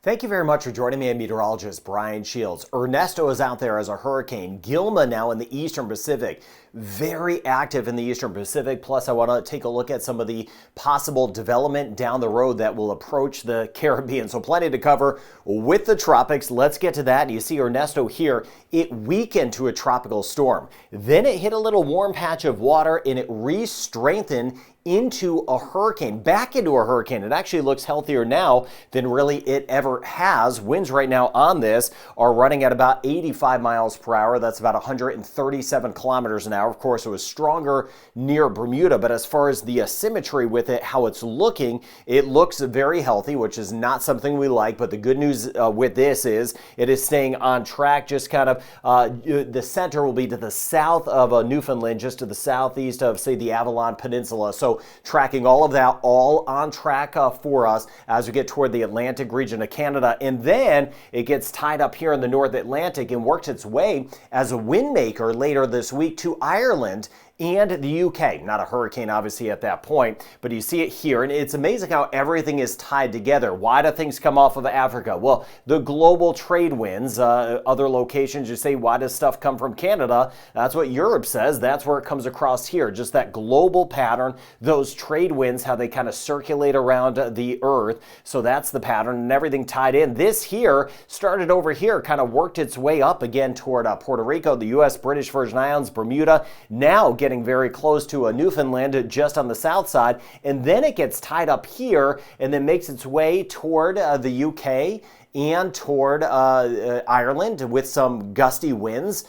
Thank you very much for joining me. I'm meteorologist Brian Shields. Ernesto is out there as a hurricane. Gilma now in the eastern Pacific. Very active in the eastern Pacific. Plus, I want to take a look at some of the possible development down the road that will approach the Caribbean. So plenty to cover with the tropics. Let's get to that. You see Ernesto here. It weakened to a tropical storm. Then it hit a little warm patch of water and it re-strengthened into a hurricane, back into a hurricane. It actually looks healthier now than really it ever has. Winds right now on this are running at about 85 miles per hour. That's about 137 kilometers an hour. Of course, it was stronger near Bermuda, but as far as the asymmetry with it, how it's looking, it looks very healthy, which is not something we like. But the good news with this is it is staying on track. Just kind of the center will be to the south of Newfoundland, just to the southeast of, say, the Avalon Peninsula. So tracking all of that, all on track for us as we get toward the Atlantic region of Canada. And then it gets tied up here in the North Atlantic and works its way as a wind maker later this week to Ireland and the UK. Not a hurricane, obviously, at that point, but you see it here. And it's amazing how everything is tied together. Why do things come off of Africa? Well, the global trade winds. Other locations, you say, why does stuff come from Canada? That's what Europe says. That's where it comes across here. Just that global pattern, those trade winds, how they kind of circulate around the earth. So that's the pattern and everything tied in. This here started over here, kind of worked its way up again toward Puerto Rico, the U.S., British Virgin Islands, Bermuda, now getting very close to Newfoundland just on the south side, and then it gets tied up here and then makes its way toward the UK and toward Ireland with some gusty winds.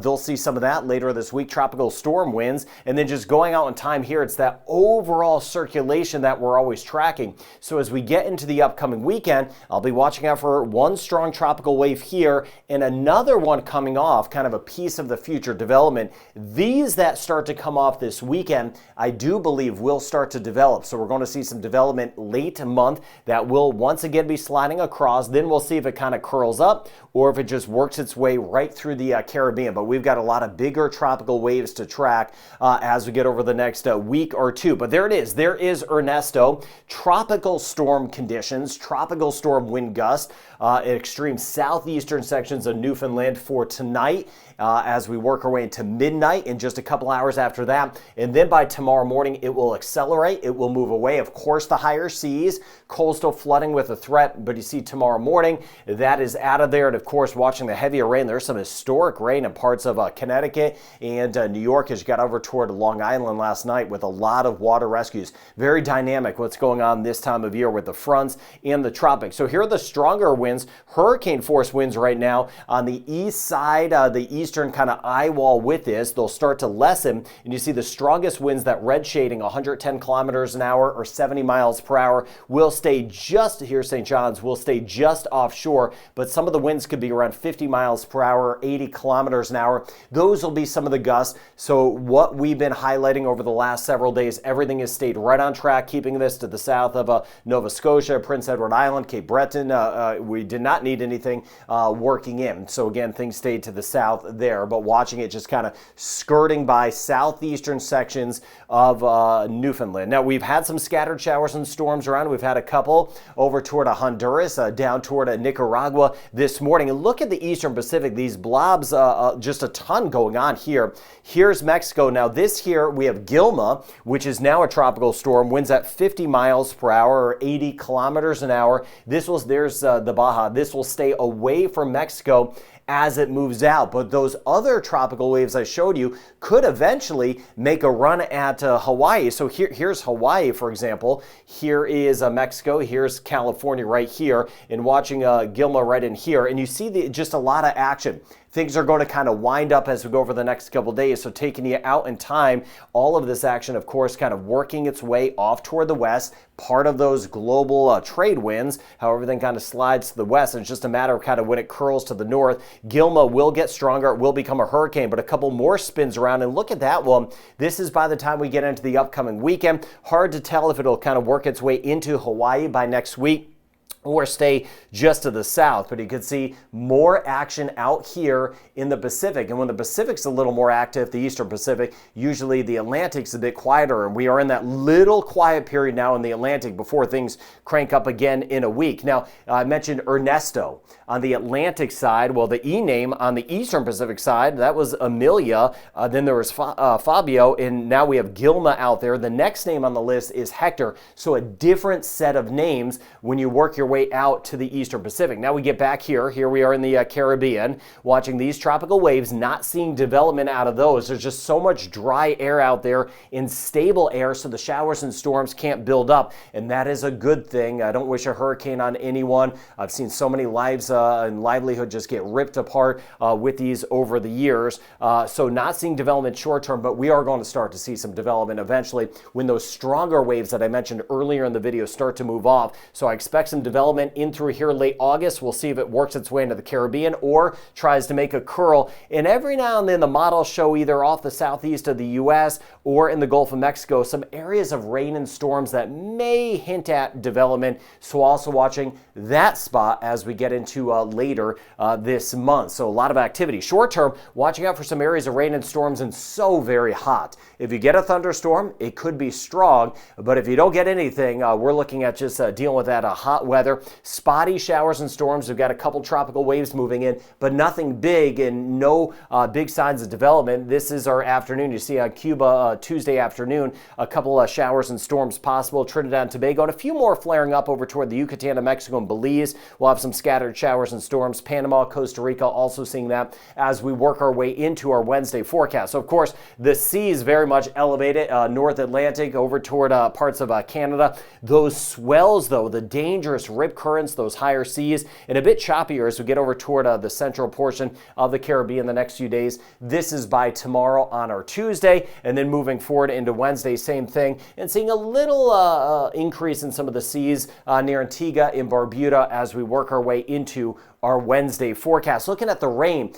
They'll see some of that later this week, tropical storm winds. And then just going out in time here, it's that overall circulation that we're always tracking. So as we get into the upcoming weekend, I'll be watching out for one strong tropical wave here and another one coming off, kind of a piece of the future development. These that start to come off this weekend, I do believe will start to develop. So we're going to see some development late month that will once again be sliding across. Then we'll see if it kind of curls up or if it just works its way right through the Caribbean. But we've got a lot of bigger tropical waves to track as we get over the next week or two. But there it is. There is Ernesto. Tropical storm conditions, tropical storm wind gusts in extreme southeastern sections of Newfoundland for tonight as we work our way into midnight in just a couple hours after that. And then by tomorrow morning, it will accelerate. It will move away. Of course, the higher seas, coastal flooding with a threat. But you see tomorrow morning, that is out of there. And of course, watching the heavier rain, there's some historic rain in parts of Connecticut and New York as you got over toward Long Island last night with a lot of water rescues. Very dynamic what's going on this time of year with the fronts and the tropics. So here are the stronger winds, hurricane force winds right now on the east side, the eastern kind of eye wall with this. They'll start to lessen and you see the strongest winds, that red shading 110 kilometers an hour or 70 miles per hour, will stay just here. St. John's will stay just offshore, but some of the winds could be around 50 miles per hour, 80 kilometers an hour. Those will be some of the gusts. So what we've been highlighting over the last several days, everything has stayed right on track, keeping this to the south of Nova Scotia, Prince Edward Island, Cape Breton. We did not need anything working in. So again, things stayed to the south there, but watching it just kind of skirting by southeastern sections of Newfoundland. Now, we've had some scattered showers and storms around. We've had a couple over toward Honduras, down toward Nicaragua this morning. And look at the eastern Pacific, these blobs, just a ton going on here. Here's Mexico. Now this here, we have Gilma, which is now a tropical storm, winds at 50 miles per hour or 80 kilometers an hour. There's the Baja. This will stay away from Mexico as it moves out. But those other tropical waves I showed you could eventually make a run at Hawaii. So here's Hawaii, for example. Here is Mexico. Here's California right here. And watching Gilma right in here. And you see just a lot of action. Things are going to kind of wind up as we go over the next couple days. So taking you out in time, all of this action, of course, kind of working its way off toward the west, part of those global trade winds, how everything kind of slides to the west. And it's just a matter of kind of when it curls to the north. Gilma will get stronger. It will become a hurricane, but a couple more spins around. And look at that one. This is by the time we get into the upcoming weekend. Hard to tell if it'll kind of work its way into Hawaii by next week. or stay just to the south. But you can see more action out here in the Pacific. And when the Pacific's a little more active, the Eastern Pacific, usually the Atlantic's a bit quieter. And we are in that little quiet period now in the Atlantic before things crank up again in a week. Now, I mentioned Ernesto on the Atlantic side. Well, the E name on the Eastern Pacific side, that was Amelia. Then there was Fabio, and now we have Gilma out there. The next name on the list is Hector. So a different set of names when you work your way out to the Eastern Pacific. Now we get back here. Here we are in the Caribbean, watching these tropical waves, not seeing development out of those. There's just so much dry air out there, unstable air, so the showers and storms can't build up, and that is a good thing. I don't wish a hurricane on anyone. I've seen so many lives and livelihood just get ripped apart with these over the years. So not seeing development short term, but we are going to start to see some development eventually when those stronger waves that I mentioned earlier in the video start to move off. So I expect some development in through here late August. We'll see if it works its way into the Caribbean or tries to make a curl. And every now and then the models show either off the southeast of the U.S. or in the Gulf of Mexico some areas of rain and storms that may hint at development. So also watching that spot as we get into later this month. So a lot of activity. Short term, watching out for some areas of rain and storms, and so very hot. If you get a thunderstorm, it could be strong, but if you don't get anything, we're looking at just dealing with that hot weather. Spotty showers and storms. We've got a couple tropical waves moving in, but nothing big and no big signs of development. This is our afternoon. You see on Cuba Tuesday afternoon, a couple of showers and storms possible. Trinidad and Tobago, and a few more flaring up over toward the Yucatan of Mexico and Belize. We'll have some scattered showers and storms. Panama, Costa Rica, also seeing that as we work our way into our Wednesday forecast. So, of course, the sea is very much elevated. North Atlantic over toward parts of Canada. Those swells, though, the dangerous rip currents, those higher seas, and a bit choppier as we get over toward the central portion of the Caribbean the next few days. This is by tomorrow on our Tuesday, and then moving forward into Wednesday, same thing, and seeing a little increase in some of the seas near Antigua and Barbuda as we work our way into our Wednesday forecast. Looking at the rain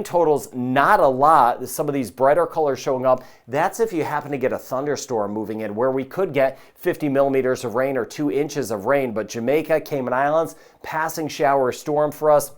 totals, not a lot. Some of these brighter colors showing up. That's if you happen to get a thunderstorm moving in, where we could get 50 millimeters of rain or 2 inches of rain. But Jamaica, Cayman Islands, passing shower or storm for us.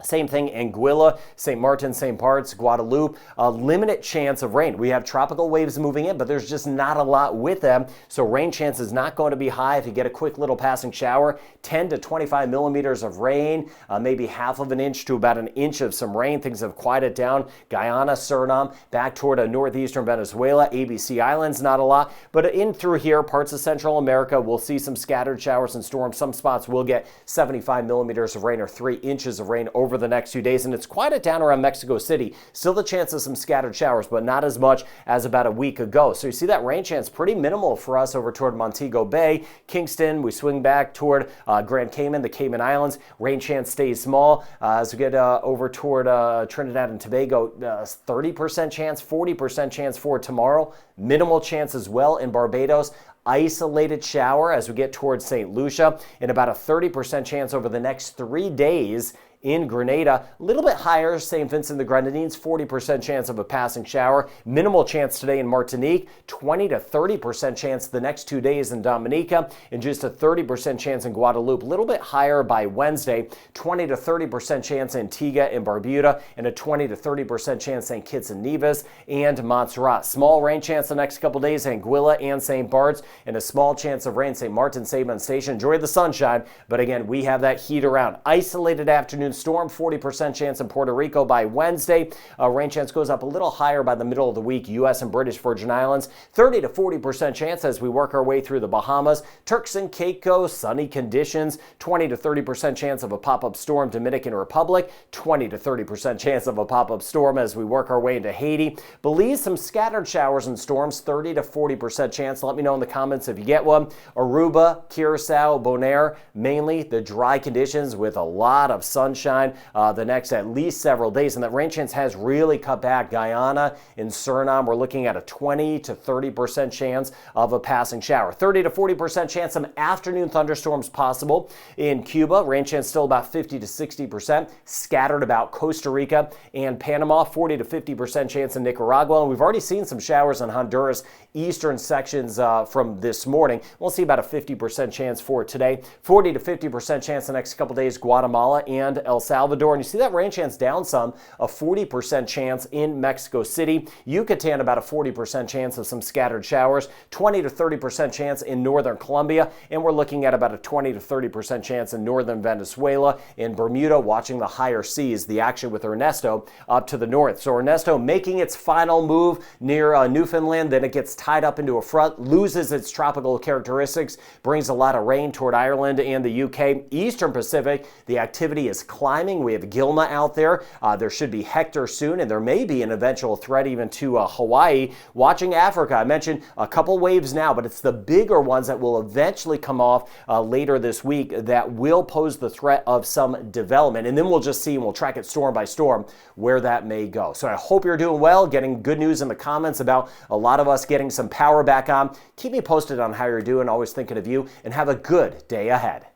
Same thing, Anguilla, St. Martin, St. Bart's, Guadeloupe, a limited chance of rain. We have tropical waves moving in, but there's just not a lot with them. So rain chance is not going to be high. If you get a quick little passing shower, 10 to 25 millimeters of rain, maybe half of an inch to about an inch of some rain. Things have quieted down. Guyana, Suriname, back toward northeastern Venezuela, ABC Islands, not a lot. But in through here, parts of Central America, we'll see some scattered showers and storms. Some spots will get 75 millimeters of rain or 3 inches of rain over the next few days, and it's quieted down around Mexico City. Still the chance of some scattered showers, but not as much as about a week ago. So you see that rain chance pretty minimal for us over toward Montego Bay, Kingston. We swing back toward Grand Cayman, the Cayman Islands. Rain chance stays small. As we get over toward Trinidad and Tobago, 30% chance, 40% chance for tomorrow. Minimal chance as well in Barbados. Isolated shower as we get towards St. Lucia, and about a 30% chance over the next 3 days in Grenada. A little bit higher, St. Vincent the Grenadines, 40% chance of a passing shower. Minimal chance today in Martinique, 20 to 30% chance the next 2 days in Dominica, and just a 30% chance in Guadeloupe. A little bit higher by Wednesday, 20 to 30% chance in Antigua and Barbuda, and a 20 to 30% chance in Kitts and Nevis and Montserrat. Small rain chance the next couple days in Anguilla and St. Bart's, and a small chance of rain St. Martin, Saban Station. Enjoy the sunshine, but again, we have that heat around. Isolated afternoon storm, 40% chance in Puerto Rico by Wednesday. Rain chance goes up a little higher by the middle of the week. U.S. and British Virgin Islands, 30 to 40% chance as we work our way through the Bahamas. Turks and Caicos, sunny conditions, 20 to 30% chance of a pop-up storm. Dominican Republic, 20 to 30% chance of a pop-up storm as we work our way into Haiti. Belize, some scattered showers and storms, 30 to 40% chance. Let me know in the comments if you get one. Aruba, Curacao, Bonaire, mainly the dry conditions with a lot of sunshine. sunshine the next at least several days, and that rain chance has really cut back. Guyana and Suriname, we're looking at a 20 to 30% chance of a passing shower. 30 to 40% chance some afternoon thunderstorms possible in Cuba. Rain chance still about 50 to 60%. Scattered about Costa Rica and Panama. 40 to 50% chance in Nicaragua. And we've already seen some showers in Honduras eastern sections from this morning. We'll see about a 50% chance for today. 40 to 50% chance the next couple days, Guatemala and El Salvador. And you see that rain chance down some, a 40% chance in Mexico City. Yucatan, about a 40% chance of some scattered showers. 20 to 30% chance in northern Colombia. And we're looking at about a 20 to 30% chance in northern Venezuela. In Bermuda, watching the higher seas, the action with Ernesto up to the north. So Ernesto making its final move near Newfoundland, then it gets tied up into a front, loses its tropical characteristics, brings a lot of rain toward Ireland and the UK. Eastern Pacific, the activity is climbing. We have Gilma out there. There should be Hector soon, and there may be an eventual threat even to Hawaii. Watching Africa, I mentioned a couple waves now, but it's the bigger ones that will eventually come off later this week that will pose the threat of some development. And then we'll just see, and we'll track it storm by storm, where that may go. So I hope you're doing well, getting good news in the comments about a lot of us getting some power back on. Keep me posted on how you're doing. Always thinking of you, and have a good day ahead.